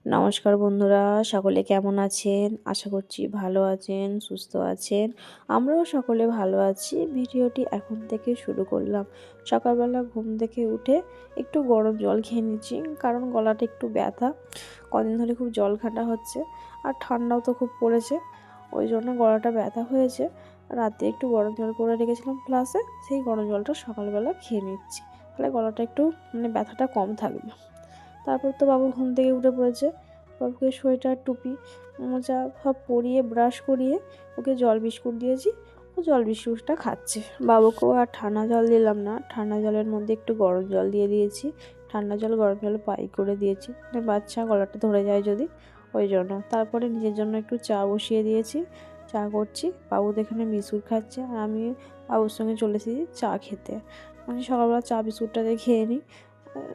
নমস্কার বন্ধুরা, সকলে কেমন আছেন? আশা করছি ভালো আছেন, সুস্থ আছেন। আমরাও সকলে ভালো আছি। ভিডিওটি এখন থেকে শুরু করলাম। সকালবেলা ঘুম থেকে উঠে একটু গরম জল খেয়ে নিচ্ছি, কারণ গলাটা একটু ব্যথা। কদিন ধরে খুব জল ঘাঁটা হচ্ছে, আর ঠান্ডাও তো খুব পড়েছে, ওই জন্য গলাটা ব্যথা হয়েছে। রাতে একটু গরম জল করে রেখেছিলাম ফ্লাসে, সেই গরম জলটা সকালবেলা খেয়ে নিচ্ছি, তাহলে গলাটা একটু ব্যথাটা কম থাকবে। তারপর তো বাবু ঘুম থেকে উঠে পড়েছে। বাবুকে সোয়েটার, টুপি, মোজা সব পরিয়ে ব্রাশ করিয়ে ওকে জল বিস্কুট দিয়েছি। ও জল বিস্কুটটা খাচ্ছে। বাবুকেও আর ঠান্ডা জল দিলাম না, ঠান্ডা জলের মধ্যে একটু গরম জল দিয়ে দিয়েছি। ঠান্ডা জল গরম জল পাই করে দিয়েছি, বাচ্চা গলাটা ধরে যায় যদি, ওই জন্য। তারপরে নিজের জন্য একটু চা বসিয়ে দিয়েছি, চা করছি। বাবু তো এখানে বিস্কুট খাচ্ছে, আর আমি বাবুর সঙ্গে চলে এসেছি চা খেতে। সকালবেলা চা বিস্কুটটা দিয়ে খেয়ে নিই।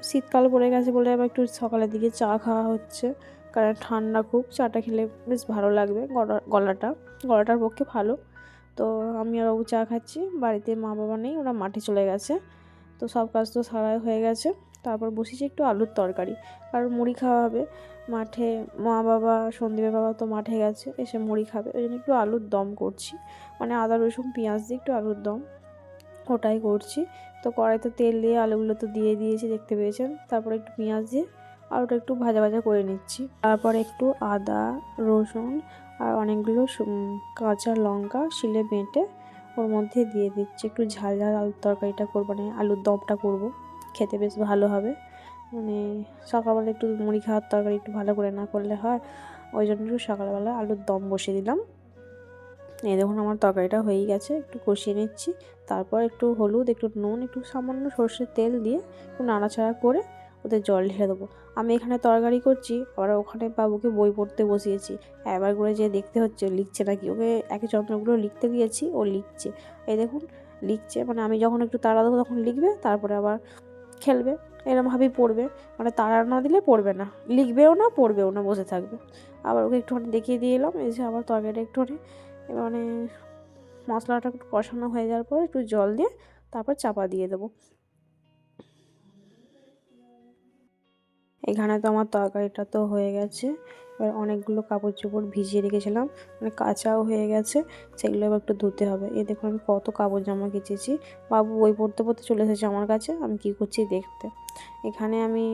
শীতকাল পড়ে গেছে বলে আবার একটু সকালের দিকে চা খাওয়া হচ্ছে, কারণ ঠান্ডা খুব। চাটা খেলে বেশ ভালো লাগবে, গলাটার পক্ষে ভালো। তো আমি আর বাবু চা খাচ্ছি। বাড়িতে মা বাবা নেই, ওরা মাঠে চলে গেছে। তো সব কাজ তো সারাই হয়ে গেছে। তারপর বসেছি একটু আলুর তরকারি, কারণ মুড়ি খাওয়া হবে মাঠে। মা বাবা, সন্দীপের বাবা তো মাঠে গেছে, এসে মুড়ি খাবে, ওই জন্য একটু আলুর দম করছি, আদা রসুন পেঁয়াজ দিয়ে একটু আলুর দম, ওটাই করছি। তো কড়াইতে তেল দিয়ে আলুগুলো তো দিয়ে দিয়েছি, দেখতে পেয়েছেন। তারপরে একটু পেঁয়াজ দিয়ে আলুটা একটু ভাজা ভাজা করে নিচ্ছি। তারপর একটু আদা রসুন আর অনেকগুলো কাঁচা লঙ্কা শিলে বেটে ওর মধ্যে দিয়ে দিচ্ছি। একটু ঝাল ঝাল আলুর তরকারিটা করবো, আলুর দমটা করব, খেতে বেশ ভালো হবে। সকালবেলা একটু মুড়ি খাওয়ার তরকারি একটু ভালো করে না করলে হয়, ওই জন্য একটু সকালবেলা আলুর দম বসিয়ে দিলাম। এই দেখুন আমার তরকারিটা হয়েই গেছে, একটু কষিয়ে নিচ্ছি। তারপর একটু হলুদ, একটু নুন, একটু সামান্য সর্ষের তেল দিয়ে একটু নাড়াচাড়া করে ওদের জল ঢেলে দেবো। আমি এখানে তরকারি করছি, আবার ওখানে বাবুকে বই পড়তে বসিয়েছি। একবার করে যে দেখতে হচ্ছে লিখছে নাকি, ওকে একই যন্ত্রগুলো লিখতে দিয়েছি, ও লিখছে। এই দেখুন লিখছে, আমি যখন একটু তাড়া দেবো তখন লিখবে, তারপরে আবার খেলবে। এরমভাবেই পড়বে, তাড়া না দিলে পড়বে না, লিখবেও না পড়বেও না, বসে থাকবে। আবার ওকে একটুখানি দেখিয়ে দিয়ে এলাম, এসে আবার তরকারিটা একটুখানি মশলাটা একটু কষানো হয়ে যাওয়ার পর একটু জল দিয়ে তারপর চাপা দিয়ে দেবো। এখানে তো আমার তরকারিটা তো হয়ে গেছে। এবার অনেকগুলো কাপড় চোপড় ভিজিয়ে রেখেছিলাম, কাঁচাও হয়ে গেছে, সেগুলো এবার একটু ধুতে হবে। এই দেখুন আমি কত কাপড় জামা কেচেছি। বাবু বই পড়তে পড়তে চলে এসেছে আমার কাছে, আমি কি করছি দেখতে। এখানে আমি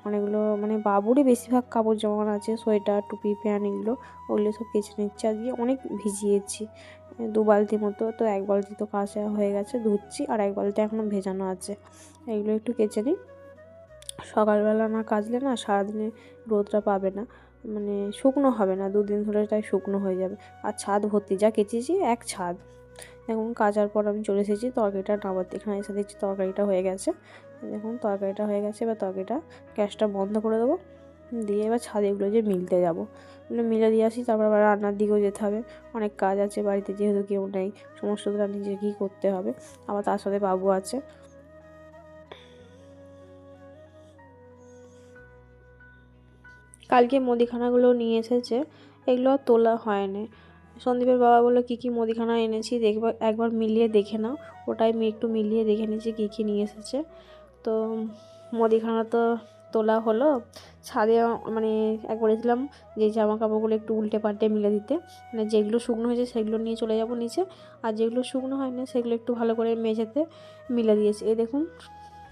অনেকগুলো বাবুরই বেশিরভাগ কাপড় জামা আছে, সোয়েটার, টুপি, প্যান্ট, এগুলো ওগুলো সব কেচে নিচ্ছি। আজকে অনেক ভিজিয়েছি, 2 বালতি মতো। তো 1 বালতি তো কাচা হয়ে গেছে, ধুচ্ছি, আর 1 বালতি এখনও ভেজানো আছে। এগুলো একটু কেচে নিই। সকালবেলা না কাচলে না সারাদিনে রোদটা পাবে না, শুকনো হবে না, 2 দিন ধরে তাই শুকনো হয়ে যাবে। আর ছাদ ভর্তি, যা কেচেছি এক ছাদ। দেখুন কাচার পর আমি চলে এসেছি তরকারিটা নামাতে। এখানে এসে দেখছি তরকারিটা হয়ে গেছে। দেখুন তরকারিটা হয়ে গেছে। এবার তরকারিটা, গ্যাসটা বন্ধ করে দেবো, দিয়ে এবার ছাদে এগুলো যে মিলতে যাবো, এগুলো মিলে দিয়ে আসি। তারপর আবার রান্নার দিকেও যেতে হবে, অনেক কাজ আছে বাড়িতে, যেহেতু কেউ নেই, সমস্তটা নিজেকেই করতে হবে। আবার তার সাথে বাবু আছে। কালকে মুদিখানাগুলো নিয়ে এসেছে, এগুলো আর তোলা হয়নি। সন্দীপের বাবা বললো কী কী মুদিখানা এনেছি দেখবার, একবার মিলিয়ে দেখে নাও। ওটাই আমি একটু মিলিয়ে দেখে নিয়েছি কী কী নিয়ে এসেছে। তো মুদিখানা তো তোলা হলো। ছাদে এক বলেছিলাম যে জামা কাপড়গুলো একটু উল্টে পাল্টে মিলে দিতে, যেগুলো শুকনো হয়েছে সেগুলো নিয়ে চলে যাব নিচে, আর যেগুলো শুকনো হয়নি সেগুলো একটু ভালো করে মেঝেতে মিলে দিয়েছি। এই দেখুন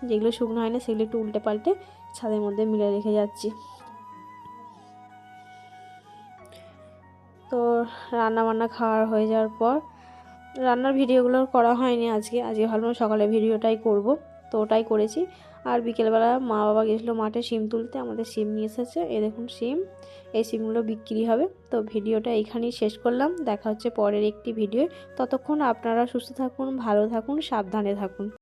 যেগুলো শুকনো হয়নি সেগুলো একটু উল্টে পাল্টে ছাদের মধ্যে মিলে রেখে যাচ্ছি। তো রান্নাবান্না খাওয়ার হয়ে যাওয়ার পর রান্নার ভিডিওগুলো করা হয়নি আজকে ভাবলাম সকালে ভিডিওটাই করব, তো ওটাই করেছি। আর বিকেলবেলা মা বাবা গেছিলো মাঠে সিম তুলতে, আমাদের সিম নিয়ে এসেছে। এই দেখুন সিম, এই সিমগুলো বিক্রি হবে। তো ভিডিওটা এখানেই শেষ করলাম, দেখা হচ্ছে পরের একটি ভিডিও। ততক্ষণ আপনারা সুস্থ থাকুন, ভালো থাকুন, সাবধানে থাকুন।